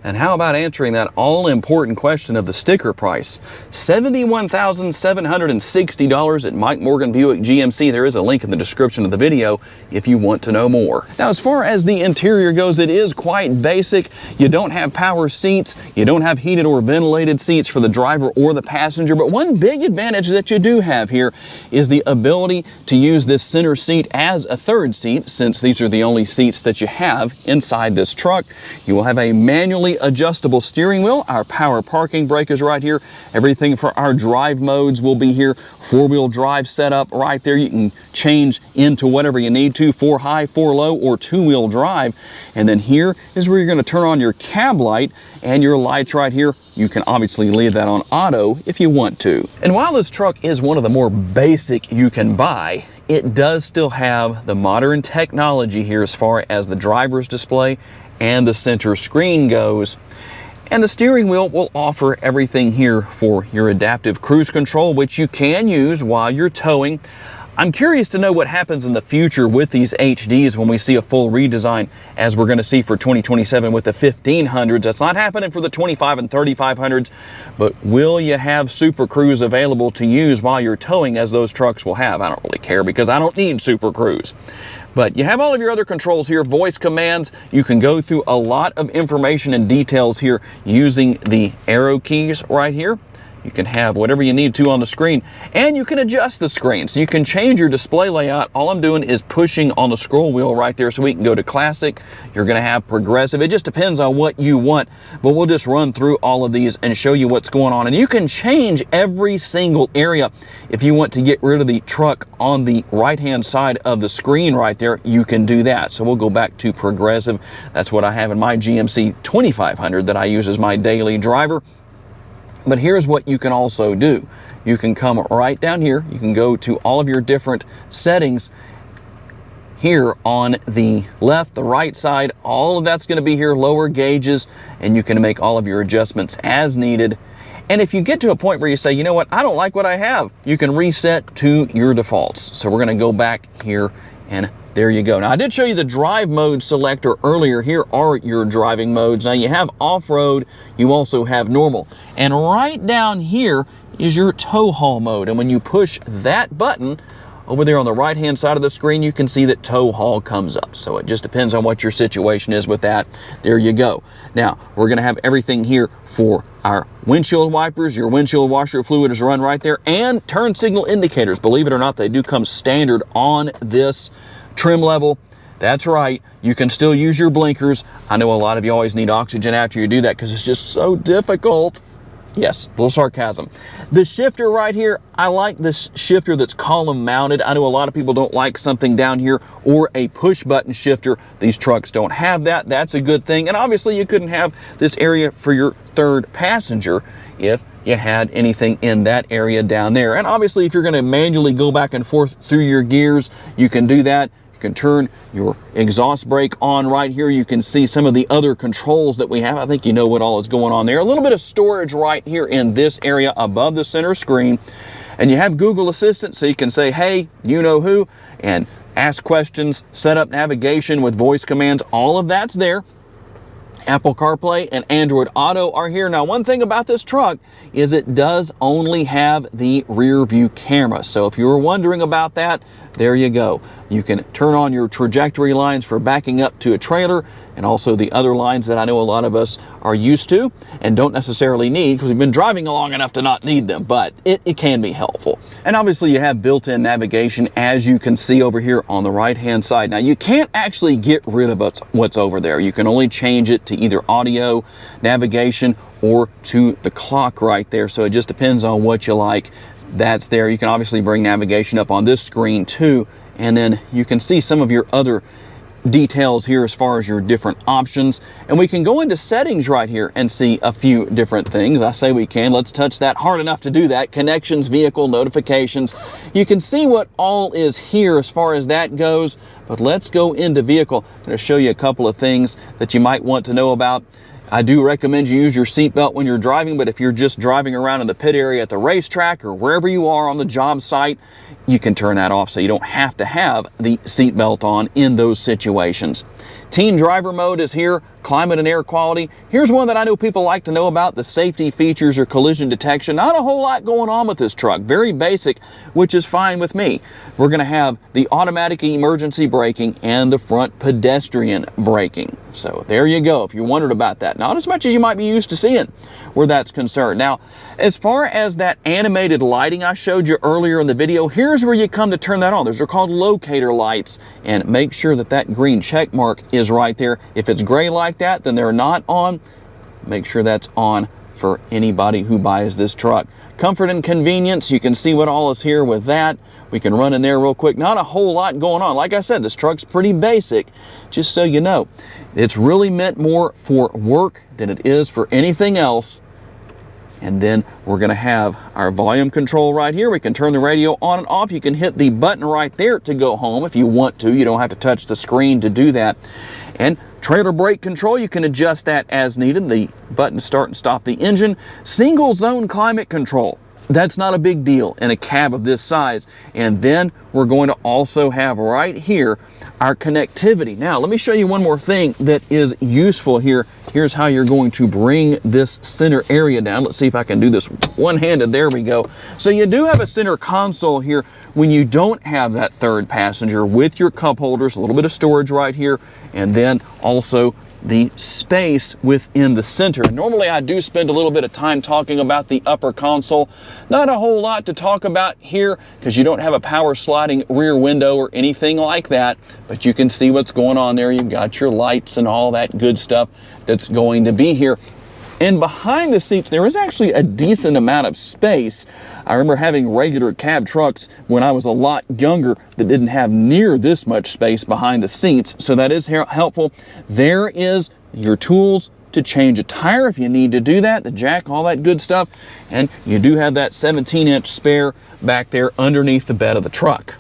And how about answering that all-important question of the sticker price? $71,760 at Mike Morgan Buick GMC. There is a link in the description of the video if you want to know more. Now, as far as the interior goes, it is quite basic. You don't have power seats. You don't have heated or ventilated seats for the driver or the passenger. But one big advantage that you do have here is the ability to use this center seat as a third seat, since these are the only seats that you have inside this truck. You will have a manually adjustable steering wheel. Our power parking brake is right here. Everything for our drive modes will be here. Four-wheel drive setup right there. You can change into whatever you need to, 4 high, 4 low, or 2-wheel drive. And then here is where you're going to turn on your cab light and your lights right here. You can obviously leave that on auto if you want to. And while this truck is one of the more basic you can buy, it does still have the modern technology here as far as the driver's display and the center screen goes. And the steering wheel will offer everything here for your adaptive cruise control, which you can use while you're towing. I'm curious to know what happens in the future with these HDs when we see a full redesign, as we're going to see for 2027 with the 1500s. That's not happening for the 25 and 3500s, but will you have Super Cruise available to use while you're towing, as those trucks will have? I don't really care because I don't need Super Cruise. But you have all of your other controls here, voice commands. You can go through a lot of information and details here using the arrow keys right here. You can have whatever you need to on the screen, and you can adjust the screen. So you can change your display layout. All I'm doing is pushing on the scroll wheel right there, so we can go to classic. You're going to have progressive. It just depends on what you want, but we'll just run through all of these and show you what's going on. And you can change every single area. If you want to get rid of the truck on the right-hand side of the screen right there, you can do that. So we'll go back to progressive. That's what I have in my GMC 2500 that I use as my daily driver. But here's what you can also do. You can come right down here. You can go to all of your different settings here on the left, the right side. All of that's going to be here, lower gauges, and you can make all of your adjustments as needed. And if you get to a point where you say, you know what, I don't like what I have, you can reset to your defaults. So we're going to go back here, and there you go. Now, I did show you the drive mode selector earlier. Here are your driving modes. Now, you have off-road, you also have normal. And right down here is your tow haul mode. And when you push that button, over there on the right-hand side of the screen, you can see that tow haul comes up. So it just depends on what your situation is with that. There you go. Now, we're going to have everything here for our windshield wipers. Your windshield washer fluid is run right there, and turn signal indicators. Believe it or not, they do come standard on this trim level. That's right, you can still use your blinkers. I know a lot of you always need oxygen after you do that because it's just so difficult. Yes, a little sarcasm. The shifter right here, I like this shifter that's column mounted. I know a lot of people don't like something down here or a push button shifter. These trucks don't have that. That's a good thing. And obviously you couldn't have this area for your third passenger if you had anything in that area down there. And obviously if you're going to manually go back and forth through your gears, you can do that. You can turn your exhaust brake on right here. You can see some of the other controls that we have. I think you know what all is going on there. A little bit of storage right here in this area above the center screen. And you have Google Assistant, so you can say, hey, you know who, and ask questions, set up navigation with voice commands. All of that's there. Apple CarPlay and Android Auto are here. Now, one thing about this truck is it does only have the rear view camera. So if you were wondering about that, there you go. You can turn on your trajectory lines for backing up to a trailer, and also the other lines that I know a lot of us are used to and don't necessarily need because we've been driving long enough to not need them, but it can be helpful. And obviously you have built-in navigation, as you can see over here on the right-hand side. Now, you can't actually get rid of what's over there. You can only change it to either audio, navigation, or to the clock right there. So it just depends on what you like. That's there. You can obviously bring navigation up on this screen too, and then you can see some of your other details here as far as your different options. And we can go into settings right here and see a few different things. I say we can. Let's touch that hard enough to do that. Connections, vehicle, notifications. You can see what all is here as far as that goes, but let's go into vehicle. I'm going to show you a couple of things that you might want to know about. I do recommend you use your seatbelt when you're driving, but if you're just driving around in the pit area at the racetrack or wherever you are on the job site, you can turn that off so you don't have to have the seatbelt on in those situations. Teen driver mode is here, climate and air quality. Here's one that I know people like to know about, the safety features or collision detection. Not a whole lot going on with this truck, very basic, which is fine with me. We're gonna have the automatic emergency braking and the front pedestrian braking. So there you go, if you wondered about that. Not as much as you might be used to seeing where that's concerned. Now, as far as that animated lighting I showed you earlier in the video, here's where you come to turn that on. Those are called locator lights, and make sure that that green check mark is right there. If it's gray like that, then they're not on. Make sure that's on for anybody who buys this truck. Comfort and convenience, you can see what all is here with that. We can run in there real quick. Not a whole lot going on. Like I said, this truck's pretty basic, just so you know. It's really meant more for work than it is for anything else. And then we're going to have our volume control right here. We can turn the radio on and off. You can hit the button right there to go home if you want to. You don't have to touch the screen to do that. And trailer brake control, you can adjust that as needed. The button to start and stop the engine. Single zone climate control. That's not a big deal in a cab of this size. And then we're going to also have right here our connectivity. Now, let me show you one more thing that is useful here. Here's how you're going to bring this center area down. Let's see if I can do this one-handed. There we go. So you do have a center console here when you don't have that third passenger with your cup holders, a little bit of storage right here, and then also the space within the center. Normally I do spend a little bit of time talking about the upper console. Not a whole lot to talk about here because you don't have a power sliding rear window or anything like that, but you can see what's going on there. You've got your lights and all that good stuff that's going to be here. And behind the seats, there is actually a decent amount of space. I remember having regular cab trucks when I was a lot younger that didn't have near this much space behind the seats, so that is helpful. There is your tools to change a tire if you need to do that, the jack, all that good stuff, and you do have that 17-inch spare back there underneath the bed of the truck.